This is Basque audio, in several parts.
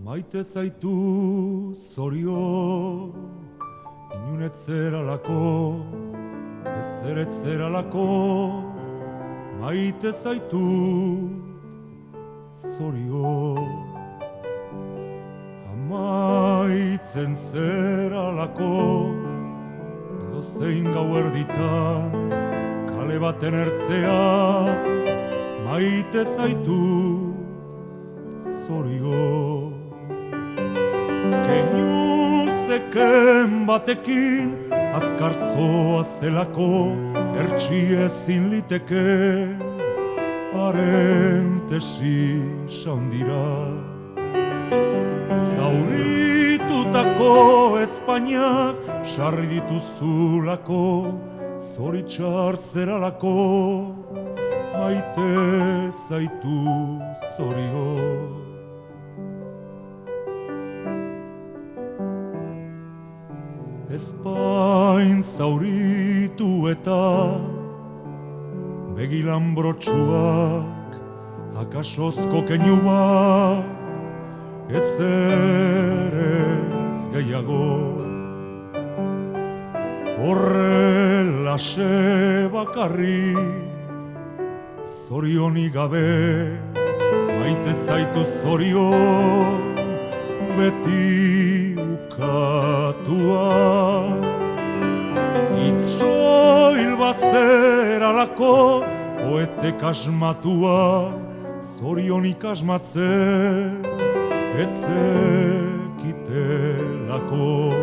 Maite zaitu zorion, inunetzeralako, ezeretzeralako, maite zaitu zorion. Amaitzen zeralako, edo zein gauerditan, kale baten ertzea, maite zaitu zorion. Keinuzeken batekin azkarzoa zelako ertsi ezin liteken parentesi saundira. Zauritutako Espainiak sarri dituzulako zoritxar zeralako maite zaitu zorion. Espain zauritu eta begilan brotxuak, akasozko keinu bat, ezerez gehiago. Horrelaxe bakarrik, zorionik gabe, maite zaitu zorion, beti ukatua. Itzoil bazeralako, poetek asmatua, zorionik asmatzen, ez zekitelako.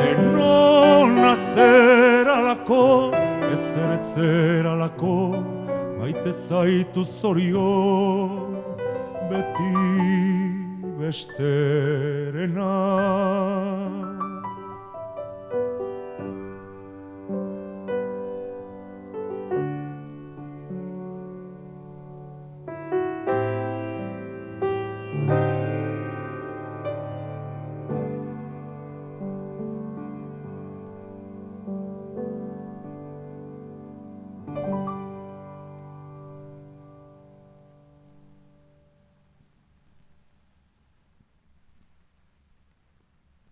Denona zeralako, ezeretzeralako, maite zaitu zorion, beti besterena.